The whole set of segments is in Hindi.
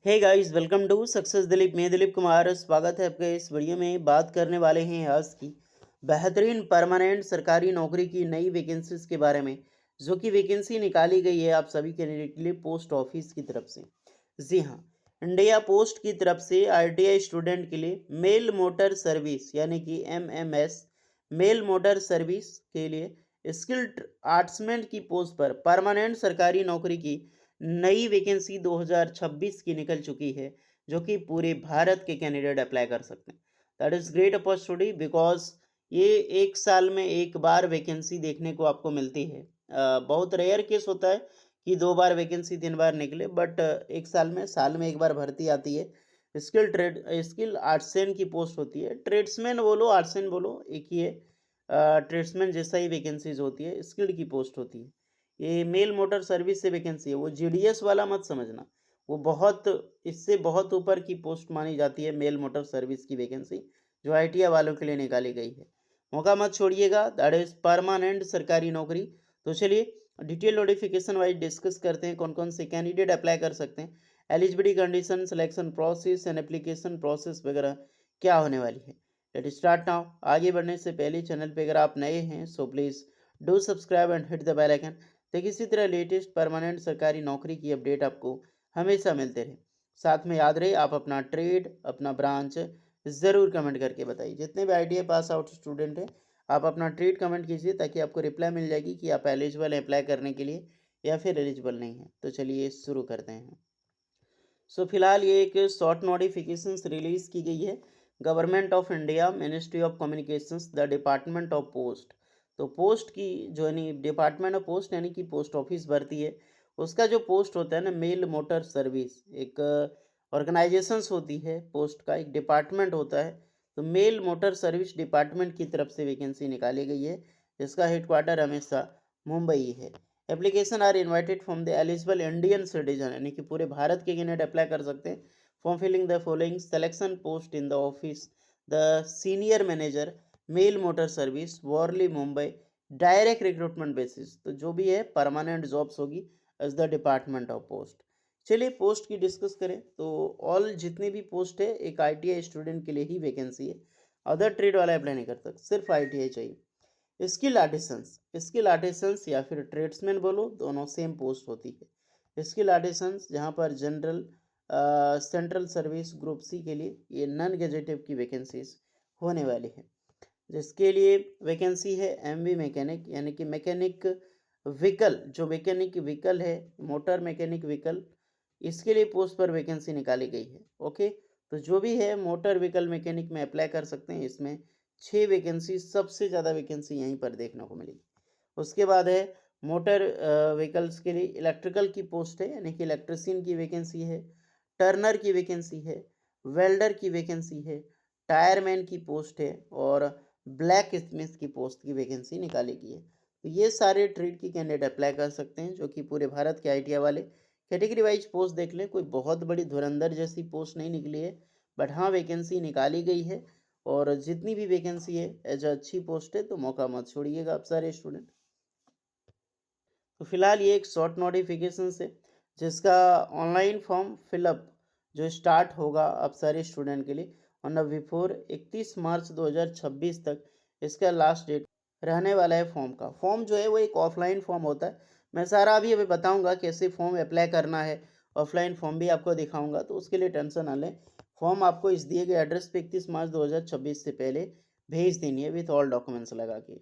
Hey guys, welcome to success Dilip. मैं दिलीप कुमार, स्वागत है आपका इस वीडियो में। बात करने वाले हैं आज की बेहतरीन परमानेंट सरकारी नौकरी की नई वैकेंसीज के बारे में, जो कि वैकेंसी निकाली गई है आप सभी कैंडिडेट के लिए पोस्ट ऑफिस की तरफ से। जी हाँ, इंडिया पोस्ट की तरफ से आरटीआई स्टूडेंट के लिए मेल मोटर सर्विस यानी कि एमएमएस मेल मोटर सर्विस के लिए स्किल्ड आर्ट्समैन की पोस्ट पर परमानेंट सरकारी नौकरी की नई वैकेंसी 2026 की निकल चुकी है, जो कि पूरे भारत के कैंडिडेट अप्लाई कर सकते हैं। That is great opportunity because ये एक साल में एक बार वैकेंसी देखने को आपको मिलती है। बहुत रेयर केस होता है कि 2 बार वैकेंसी 3 बार निकले, बट एक साल में एक बार भर्ती आती है। स्किल आर्ट्समैन की पोस्ट होती है। ट्रेड्समैन बोलो, आर्ट्समैन बोलो, एक ही है। ट्रेड्समैन जैसा ही वैकेंसीज होती है, स्किल्ड की पोस्ट होती है। ये मेल मोटर सर्विस से वैकेंसी है, वो जीडीएस वाला मत समझना। वो बहुत इससे बहुत ऊपर की पोस्ट मानी जाती है मेल मोटर सर्विस की वैकेंसी, जो आईटीआई वालों के लिए निकाली गई है। मौका मत छोड़िएगा, दैट इज परमानेंट सरकारी नौकरी। तो चलिए डिटेल नोटिफिकेशन वाइज डिस्कस करते हैं कौन कौन से कैंडिडेट अप्लाई कर सकते हैं, eligibility condition, selection process and application process वगैरह क्या होने वाली है। Let start now. आगे बढ़ने से पहले चैनल पे अगर आप नए हैं so please do subscribe and hit the bell icon, तो इसी तरह लेटेस्ट परमानेंट सरकारी नौकरी की अपडेट आपको हमेशा मिलते रहे। साथ में याद रहे आप अपना ट्रेड, अपना ब्रांच ज़रूर कमेंट करके बताइए। जितने भी आईटीआई पास आउट स्टूडेंट हैं, आप अपना ट्रेड कमेंट कीजिए ताकि आपको रिप्लाई मिल जाएगी कि आप एलिजिबल हैं अप्लाई करने के लिए या फिर एलिजिबल नहीं हैं। तो चलिए शुरू करते हैं। सो फिलहाल ये एक शॉर्ट नोटिफिकेशन रिलीज की गई है। Government of India, ministry of communications, the department of post. तो पोस्ट की जो यानी डिपार्टमेंट ऑफ पोस्ट यानी कि पोस्ट ऑफिस भरती है, उसका जो पोस्ट होता है ना, मेल मोटर सर्विस, एक ऑर्गेनाइजेशंस होती है, पोस्ट का एक डिपार्टमेंट होता है। तो मेल मोटर सर्विस डिपार्टमेंट की तरफ से वैकेंसी निकाली गई है, जिसका हेडक्वार्टर हमेशा मुंबई है। Application are invited from the eligible Indian citizen, यानी कि पूरे भारत के कैंडिडेट अप्लाई कर सकते हैं। Form filling the following selection post in the office the senior manager mail motor service Worli Mumbai, direct recruitment basis. तो जो भी है परमानेंट जॉब्स होगी as the department of post. चलिए पोस्ट की डिस्कस करें तो ऑल जितनी भी पोस्ट है एक आईटीआई स्टूडेंट के लिए ही वैकेंसी है। अदर ट्रेड वाला अप्लाई नहीं कर सकते, सिर्फ आईटीआई चाहिए। स्किल आर्टिसंस या फिर ट्रेड्समैन बोलो, दोनों सेम पोस्ट होती है। स्किल आर्टिसंस जहाँ पर general central service group C के लिए ये नॉन गेजेटिव की वैकेंसीज होने वाली है, जिसके लिए वैकेंसी है एमवी मैकेनिक यानी कि मैकेनिक व्हीकल, जो मैकेनिक व्हीकल है, मोटर मैकेनिक व्हीकल, इसके लिए पोस्ट पर वैकेंसी निकाली गई है। ओके, तो जो भी है मोटर व्हीकल मैकेनिक में अप्लाई कर सकते हैं। इसमें 6 वैकेंसी, सबसे ज़्यादा वैकेंसी यहीं पर देखने को मिलेगी। उसके बाद है मोटर व्हीकल्स के लिए इलेक्ट्रिकल की पोस्ट है, यानी कि इलेक्ट्रिशियन की वैकेंसी है, टर्नर की वैकेंसी है, वेल्डर की वैकेंसी है, टायरमैन की पोस्ट है और ब्लैक स्मिथ की पोस्ट की वैकेंसी निकाली गई है। तो ये सारे ट्रेड की कैंडिडेट अप्लाई कर सकते हैं, जो कि पूरे भारत के आईटीआई वाले। कैटेगरी वाइज पोस्ट देख लें, कोई बहुत बड़ी धुरंधर जैसी पोस्ट नहीं निकली है, बट हाँ वैकेंसी निकाली गई है। और जितनी भी वैकेंसी है एज अच्छी पोस्ट है, तो मौका मत छोड़िएगा आप सारे स्टूडेंट। तो फिलहाल ये एक शॉर्ट नोटिफिकेशन है, जिसका ऑनलाइन फॉर्म फिलअप जो स्टार्ट होगा आप सारे स्टूडेंट के लिए ऑन बिफोर 31 मार्च 2026 तक, इसका लास्ट डेट रहने वाला है। फॉर्म का फॉर्म जो है वो एक ऑफलाइन फॉर्म होता है। मैं सारा अभी अभी बताऊंगा कैसे फॉर्म अप्लाई करना है, ऑफलाइन फॉर्म भी आपको दिखाऊंगा, तो उसके लिए टेंशन ना लें। फॉर्म आपको इस दिए गए एड्रेस पे 31 मार्च 2026 से पहले भेज देनी है विथ ऑल डॉक्यूमेंट्स लगा के।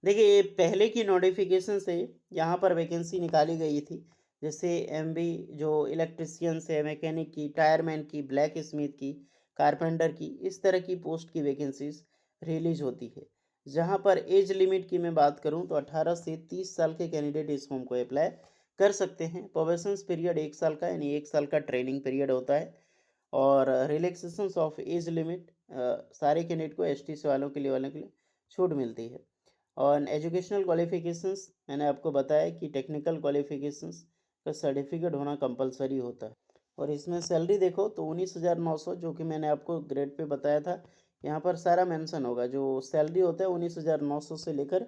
देखिए ये पहले की नोटिफिकेशन से यहाँ पर वैकेंसी निकाली गई थी, जैसे एमबी जो इलेक्ट्रिशियंस है, मैकेनिक की, टायरमैन की, ब्लैक स्मिथ की, कारपेंटर की, इस तरह की पोस्ट की वैकेंसीज रिलीज होती है। जहाँ पर एज लिमिट की मैं बात करूँ तो 18 से 30 साल के कैंडिडेट इस फॉर्म को अप्लाई कर सकते हैं। प्रोबेशंस पीरियड 1 साल का, यानी 1 साल का ट्रेनिंग पीरियड होता है। और रिलैक्सेशन ऑफ एज लिमिट, सारे कैंडिडेट को एसटी से वालों के लिए छूट मिलती है। और एजुकेशनल क्वालिफिकेशंस मैंने आपको बताया कि टेक्निकल क्वालिफिकेशंस का सर्टिफिकेट होना कंपलसरी होता है। और इसमें सैलरी देखो तो 19,900, जो कि मैंने आपको ग्रेड पे बताया था, यहाँ पर सारा मेंशन होगा। जो सैलरी होता है 19,900 से लेकर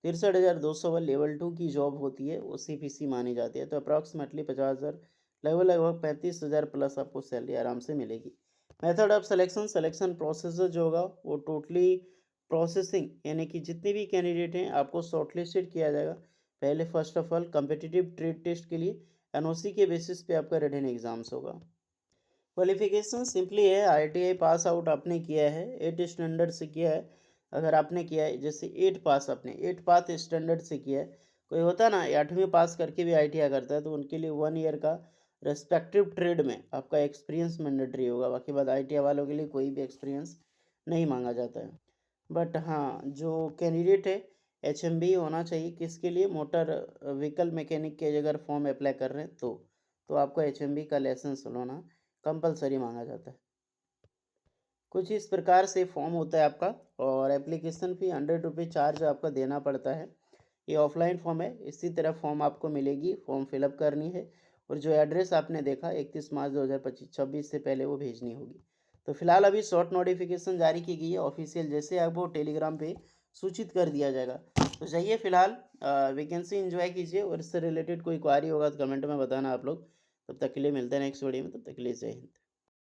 63,200 लेवल 2 की जॉब होती है, वो सीपीसी मानी जाती है। तो अप्रॉक्सीमेटली 50,000 लगभग लगभग 35,000 प्लस आपको सैलरी आराम से मिलेगी। Method of selection, selection process जो होगा वो टोटली प्रोसेसिंग, यानी कि जितने भी कैंडिडेट हैं आपको शॉर्टलिस्टेड किया जाएगा। पहले first of all competitive trade test के लिए एनओसी के बेसिस पे आपका रिटन एग्जाम्स होगा। क्वालिफिकेशन सिंपली है, आईटीआई पास आउट आपने किया है, 8 स्टैंडर्ड से किया है। अगर आपने किया है जैसे 8 पास, आपने 8 पास स्टैंडर्ड से किया है, कोई होता है ना 8वीं पास करके भी आईटीआई करता है, तो उनके लिए 1 ईयर का रेस्पेक्टिव ट्रेड में आपका एक्सपीरियंस मैंडेटरी होगा। बाकी बात आईटीआई वालों के लिए कोई भी एक्सपीरियंस नहीं मांगा जाता है। बट हाँ, जो कैंडिडेट है एचएमबी होना चाहिए, किसके लिए, मोटर व्हीकल मैकेनिक के अगर फॉर्म अप्लाई कर रहे हैं तो आपको एचएमबी का लाइसेंस होना कंपलसरी मांगा जाता है। कुछ इस प्रकार से फॉर्म होता है आपका, और एप्लीकेशन फ़ी 100 रुपये चार्ज आपका देना पड़ता है। ये ऑफलाइन फॉर्म है, इसी तरह फॉर्म आपको मिलेगी, फॉर्म फिलअप करनी है, और जो एड्रेस आपने देखा 31 मार्च 2026 से पहले वो भेजनी होगी। तो फिलहाल अभी शॉर्ट नोटिफिकेशन जारी की गई है ऑफिशियल, जैसे आपको टेलीग्राम पे सूचित कर दिया जाएगा। तो जाइए फिलहाल वैकेंसी एंजॉय कीजिए, और इससे रिलेटेड कोई क्वारी होगा तो कमेंट में बताना आप लोग। तब तक के लिए मिलते हैं नेक्स्ट वीडियो में, तब तक के लिए जय हिंद।